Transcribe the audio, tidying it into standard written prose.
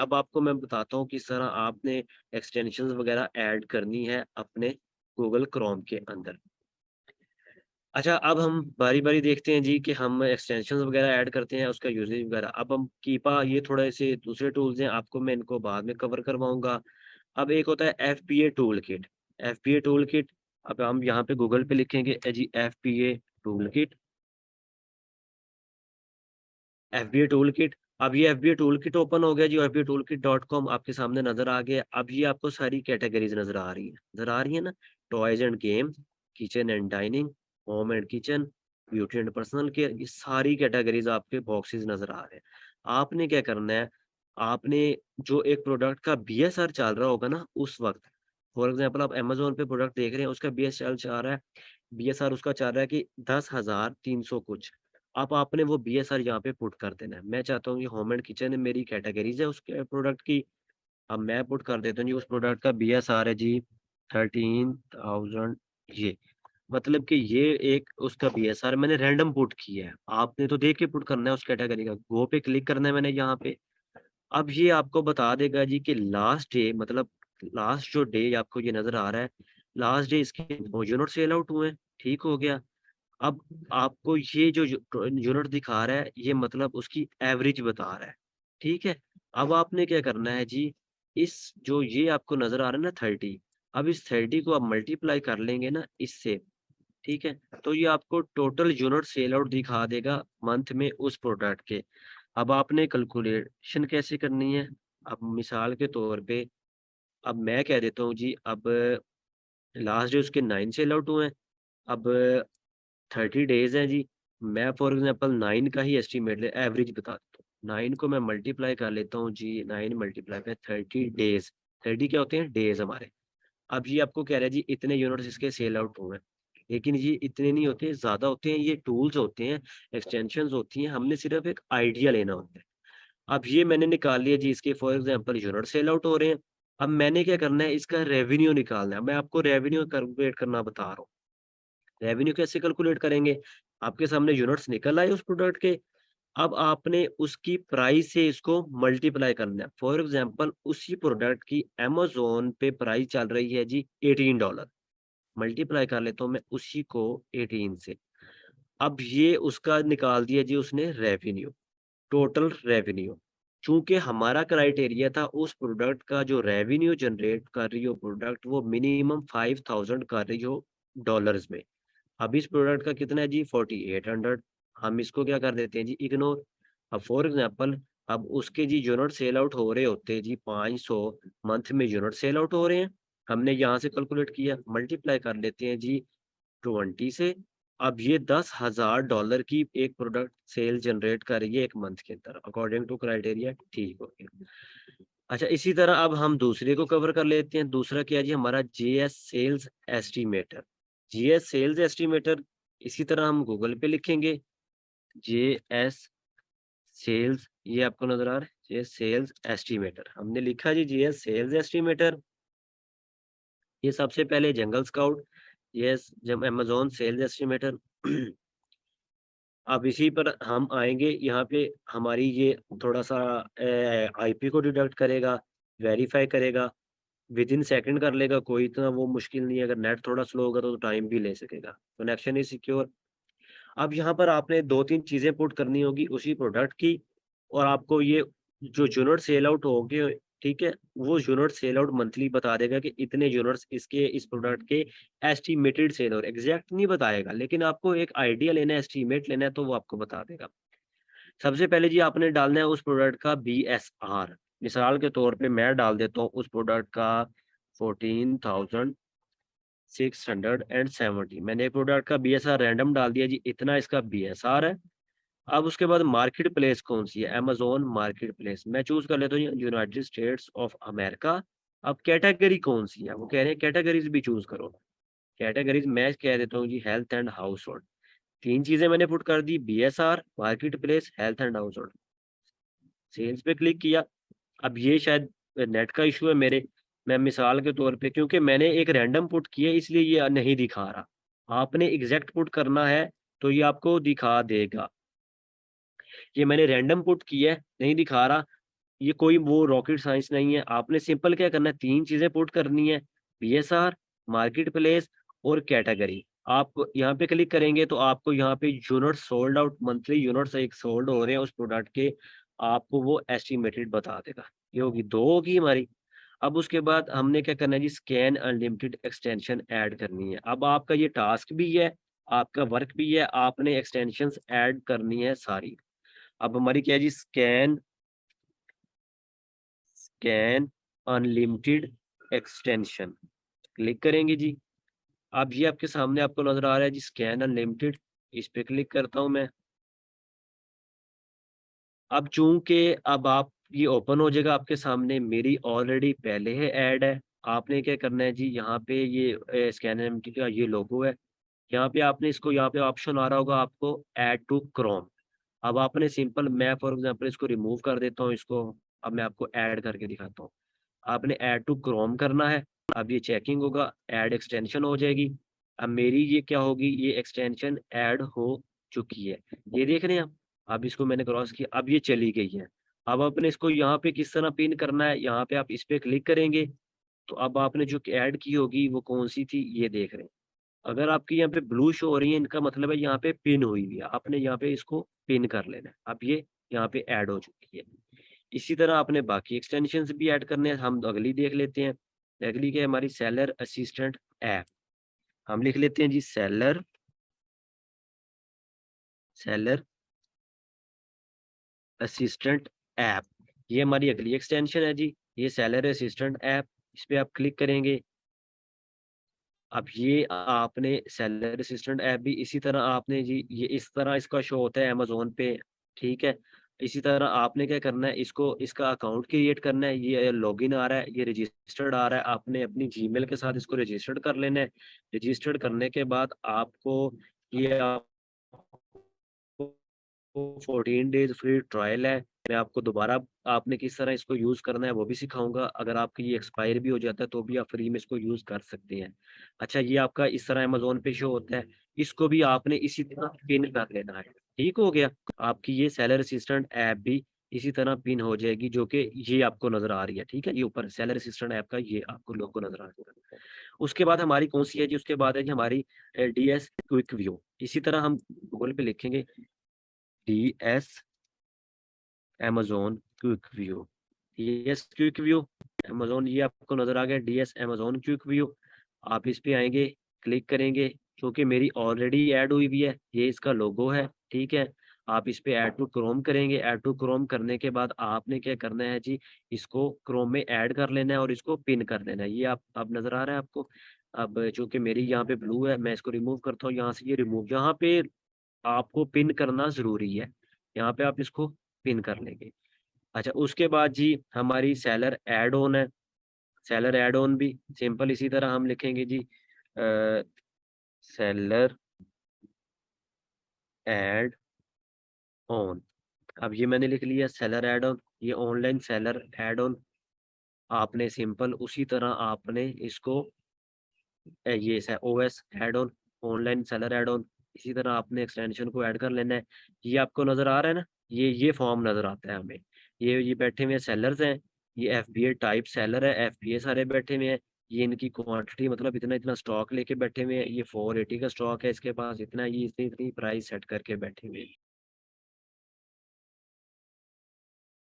अब आपको मैं बताता हूँ किस तरह आपने एक्सटेंशंस वगैरह ऐड करनी है अपने गूगल क्रोम के अंदर। अच्छा, अब हम बारी-बारी देखते हैं जी कि हम एक्सटेंशंस वगैरह ऐड करते हैं, उसका यूसेज वगैरह। अब हम कीपा, ये थोड़े से दूसरे टूल्स हैं, आपको मैं इनको बाद में कवर करवाऊँगा। अब एक होता है FPA tool kit. FPA tool kit, अब हम यहाँ पे गूगल पे लिखेंगे जी FPA tool kit, FBA tool kit. अब ये एफबीए टूल किट ओपन हो गया जी, एफबीए टूलकिट डॉट कॉम आपके सामने नज़र आ गया। अब ये आपको सारी कैटेगरीज़ नज़र आ रही है ना? Toys end game, kitchen and dining, home and kitchen, beauty and personal care, ये सारी कैटेगरीज़ आपके बॉक्सेस नज़र आ रहे हैं। आपने क्या करना है, आपने जो एक प्रोडक्ट का बीएसआर चल रहा होगा ना उस वक़्त, फॉर एग्ज़ाम्पल आप अमेज़न पे प्रोडक्ट देख रहे हैं, उसका बीएसआर चल रहा है, बीएसआर उसका चल रहा है कि 10,300 कुछ। अब आपने वो बीएसआर यहाँ पे पुट कर देना है। मैं चाहता हूँ कि होम एंड किचन मेरी कैटेगरीज़ है उसके प्रोडक्ट की। अब मैं पुट कर देता हूँ जी, उस प्रोडक्ट का बीएसआर है जी 13,000, ये। मतलब कि ये एक उसका बीएसआर मैंने रैंडम पुट किया है। आपने तो देख के पुट करना है उस कैटेगरी का। गो पे क्लिक करना है मैंने यहाँ पे। अब ये आपको बता देगा जी कि लास्ट डे, मतलब लास्ट जो डे आपको ये नज़र आ रहा है, लास्ट डे इसके 9 यूनिट सेल आउट हुए हैं। ठीक हो गया। अब आपको ये जो यूनिट दिखा रहा है, ये मतलब उसकी एवरेज बता रहा है, ठीक है? अब आपने क्या करना है जी, इस जो ये आपको नज़र आ रहा है ना 30, अब इस 30 को आप मल्टीप्लाई कर लेंगे ना इससे, ठीक है? तो ये आपको टोटल यूनिट सेल आउट दिखा देगा मंथ में उस प्रोडक्ट के। अब आपने कैलकुलेशन कैसे करनी है? अब मिसाल के तौर पे, अब मैं कह देता हूँ जी, अब लास्ट डे उसके 9 सेल आउट हुए हैं। अब 30 डेज़ हैं जी, मैं फॉर एग्ज़ाम्पल 9 का ही एस्टीमेट ले एवरेज बता देता हूँ। 9 को मैं मल्टीप्लाई कर लेता हूँ जी, 9 मल्टीप्लाई बाय 30 डेज़, 30 क्या होते हैं? डेज़ हमारे। अब ये आपको कह रहा है जी इतने यूनिट्स इसके सेल आउट हुए हैं। लेकिन ये इतने नहीं होते, ज़्यादा होते हैं, ये टूल्स होते हैं, एक्सटेंशंस होती हैं, हमने सिर्फ़ एक आइडिया लेना होता है। अब ये मैंने निकाल लिया जी, इसके for example unit sell out हो रहे हैं। अब मैंने क्या करना है, इसका रेवेन्यू निकालना है। मैं आपको रेवेन्यू कैलकुलेट करना बता रहा हूँ। रेवेन्यू कैसे कैलकुलेट करेंगे? आपके सामने यूनिट्स निकल आए उस प्रोडक्ट के, अब आपने उसकी प्राइस से इसको मल्टीप्लाई करना है। फॉर एग्ज़ाम्पल उसी प्रोडक्ट की अमेज़न पे प्राइस चल रही है जी $18, मल्टीप्लाई कर लेता हूँ मैं उसी को 18 से। अब ये उसका निकाल दिया जी उसने रेवेन्यू, टोटल रेवेन्यू। चूँकि हमारा क्राइटेरिया था उस प्रोडक्ट का जो रेवेन्यू जनरेट कर रही हो प्रोडक्ट, वो मिनिमम 5,000 कर रही हो डॉलर्स में। अब इस प्रोडक्ट का कितना है जी 4800, हम इसको क्या कर देते हैं जी इग्नोर। अब फॉर एग्जांपल, अब उसके जी यूनिट सेल आउट हो रहे होते हैं जी 500, मंथ में यूनिट सेल आउट हो रहे हैं, हमने यहाँ से कैलकुलेट किया, मल्टीप्लाई कर लेते हैं जी 20 से। अब ये $10,000 की एक प्रोडक्ट सेल जनरेट कर रही है एक मंथ के अंदर, अकॉर्डिंग टू क्राइटेरिया, ठीक हो गया। अच्छा, इसी तरह अब हम दूसरे को कवर कर लेते हैं। दूसरा क्या है जी हमारा GS sales estimator. GS sales estimator इसी तरह हम गूगल पे लिखेंगे, जेएस सेल्स, ये आपको नज़र आ रहा है? JS sales estimator. हमने लिखा जी जीएस सेल्स एस्टिमेटर। ये सबसे पहले जंगल स्काउट, यस, जब अमेज़न सेल्स एस्टिमेटर। अब इसी पर हम आएँगे, यहाँ पे हमारी ये थोड़ा-सा आईपी को डिडक्ट करेगा, वेरीफ़ाई करेगा, विदिन सेकंड कर लेगा, कोई इतना वो मुश्किल नहीं है, अगर नेट थोड़ा स्लो होगा तो टाइम भी ले सकेगा। Connection is secure. अब यहाँ पर आपने 2-3 चीज़ें पुट करनी होगी उसी प्रोडक्ट की, और आपको ये जो यूनिट सेल आउट होंगे, ठीक है? वो यूनिट सेल आउट मंथली बता देगा कि इतने यूनिट्स इसके इस प्रोडक्ट के एस्टिमेटेड सेल हो रहे, एग्ज़ैक्ट नहीं बताएगा, लेकिन आपको एक आइडिया लेना है, एस्टीमेट लेना है तो वो आपको बता देगा। सबसे पहले जी आपने डालना है उस प्रोडक्ट का बीएसआर। मिसाल के तौर पे मैं डाल देता हूँ उस प्रोडक्ट का 14,670, मैंने एक प्रोडक्ट का बीएसआर रैंडम डाल दिया जी, इतना इसका बीएसआर है। अब उसके बाद मार्केट प्लेस कौन-सी है? Amazon market place. मैं चूज़ कर लेता हूँ यूनाइटेड स्टेट्स ऑफ अमेरिका। अब कैटेगरी कौन-सी है? वो कह रहे हैं कैटेगरीज़ भी चूज़ करो। कैटेगरीज़ मैं कह देता हूँ जी हेल्थ एंड हाउसहोल्ड। 3 चीज़ें मैंने पुट कर दी, BSR, market place, health and household. Sales पे क्लिक किया। अब ये शायद नेट का इश्यू है मेरे। मैं मिसाल के तौर पे, क्योंकि मैंने एक रैंडम पुट किया है इसलिए ये नहीं दिखा रहा। आपने एग्ज़ैक्ट पुट करना है तो ये आपको दिखा देगा। ये मैंने रैंडम पुट किया है, नहीं दिखा रहा। ये कोई वो रॉकेट साइंस नहीं है। आपने सिंपल क्या करना है, 3 चीज़ें पुट करनी है, बीएसआर, मार्केट प्लेस और कैटेगरी। आप यहाँ पे क्लिक करेंगे तो आपको यहाँ पे unit sold out, monthly units एक सोल्ड हो रहे हैं उस प्रोडक्ट के, आपको वो एस्टिमेटेड बता देगा। ये होगी 2 होगी हमारी। अब उसके बाद हमने क्या करना है जी, स्कैन अनलिमिटेड एक्सटेंशन ऐड करनी है। अब आपका ये टास्क भी है, आपका वर्क भी है, आपने एक्सटेंशंस ऐड करनी है सारी। अब हमारी क्या है जी, scan scan unlimited extension, click करेंगे जी। अब ये आपके सामने आपको नज़र आ रहा है जी, स्कैन अनलिमिटेड, इस पे क्लिक करता हूँ मैं। अब चूँकि अब आप ये ओपन हो जाएगा आपके सामने, मेरी ऑलरेडी पहले है ऐड है। आपने क्या करना है जी, यहाँ पे ये स्कैन अनलिमिटेड का ये लोगो है। यहाँ पे आपने इसको, यहाँ पे ऑप्शन आ रहा होगा आपको ऐड टू क्रोम। अब आपने सिंपल, मैं फॉर एग्ज़ाम्पल इसको रिमूव कर देता हूँ इसको, अब मैं आपको ऐड करके दिखाता हूँ। आपने ऐड टू क्रोम करना है। अब ये चेकिंग होगा, ऐड एक्सटेंशन हो जाएगी। अब मेरी ये क्या होगी, ये एक्सटेंशन ऐड हो चुकी है। ये देख रहे हैं आप? अब इसको मैंने क्रॉस किया, अब ये चली गई है। अब आपने इसको यहाँ पे किस तरह पिन करना है, यहाँ पे आप इस पे क्लिक करेंगे, तो अब आपने जो ऐड की होगी वो कौन-सी थी, ये देख रहे हैं। अगर आपकी यहाँ पे ब्लू शो हो रही है, इनका मतलब है यहाँ पे पिन हुई हुई है। आपने यहाँ पे इसको पिन कर लेना है। अब ये यहाँ पे ऐड हो चुकी है। इसी तरह आपने बाकी एक्सटेंशंस भी ऐड करने हैं, हम अगली देख लेते हैं। अगली क्या है हमारी, सेलर असिस्टेंट ऐप। हम लिख लेते हैं जी, सेलर सेलर असिस्टेंट ऐप। ये हमारी अगली एक्सटेंशन है जी, ये सेलर असिस्टेंट ऐप। इस पे आप क्लिक करेंगे। अब ये आपने सेलर असिस्टेंट ऐप भी इसी तरह आपने जी, ये इस तरह इसका शो होता है अमेज़न पे, ठीक है? इसी तरह आपने क्या करना है, इसको, इसका अकाउंट क्रिएट करना है। ये लॉगिन आ रहा है, ये रजिस्टर्ड आ रहा है, आपने अपनी जीमेल के साथ इसको रजिस्टर्ड कर लेना है। रजिस्टर्ड करने के बाद आपको ये आपको 14 डेज़ फ्री ट्रायल है। मैं आपको दोबारा, आपने किस तरह इसको यूज़ करना है वो भी सिखाऊँगा। अगर आपकी ये एक्सपायर भी हो जाता है तो भी आप फ्री में इसको यूज़ कर सकते हैं। अच्छा, ये आपका इस तरह अमेज़न पे शो होता है। इसको भी आपने इसी तरह पिन कर लेना है। ठीक हो गया? आपकी ये सेलर असिस्टेंट ऐप भी इसी तरह पिन हो जाएगी, जो कि ये आपको नज़र आ रही है। ठीक है? ये ऊपर सेलर असिस्टेंट ऐप का ये आपको लोगो नज़र आ जाएगा। उसके बाद हमारी कौन-सी है जी, उसके बाद है जी हमारी डीएस क्विक व्यू। इसी तरह हम गूगल पे लिखेंगे DS Amazon quick view. DS quick view, Amazon ये आपको नज़र आ गया, डीएस अमेज़न क्विक व्यू। आप इस पे आएँगे, क्लिक करेंगे, क्योंकि मेरी ऑलरेडी ऐड हुई हुई है, ये इसका लोगो है, ठीक है? आप इस पे ऐड टू क्रोम करेंगे, ऐड टू क्रोम करने के बाद आपने क्या करना है जी, इसको क्रोम में ऐड कर लेना है और इसको पिन कर देना है। ये आप, अब नज़र आ रहा है आपको? अब चूँकि मेरी यहाँ पे ब्लू है, मैं इसको रिमूव करता हूँ यहाँ से, ये रिमूव, यहाँ पे आपको पिन करना ज़रूरी है। यहाँ पे आप इसको पिन कर लेंगे। अच्छा, उसके बाद जी हमारी सेलर ऐड ऑन है। सेलर ऐड ऑन भी सिंपल इसी तरह हम लिखेंगे जी, सेलर ऐड ऑन। अब ये मैंने लिख लिया सेलर ऐड ऑन, ये ऑनलाइन सेलर ऐड ऑन। आपने सिंपल उसी तरह आपने इसको ये OS add on, online seller add on, इसी तरह आपने एक्सटेंशन को ऐड कर लेना है। ये आपको नज़र आ रहा है ना? ये फॉर्म नज़र आता है हमें। ये बैठे हुए सेलर्स हैं, ये एफबीए टाइप सेलर है, एफबीए सारे बैठे हुए हैं। ये इनकी क्वांटिटी, मतलब इतना-इतना स्टॉक लेके बैठे हुए हैं। ये 480 का स्टॉक है इसके पास, इतना, ये इतनी-इतनी प्राइस सेट करके बैठे हुए हैं।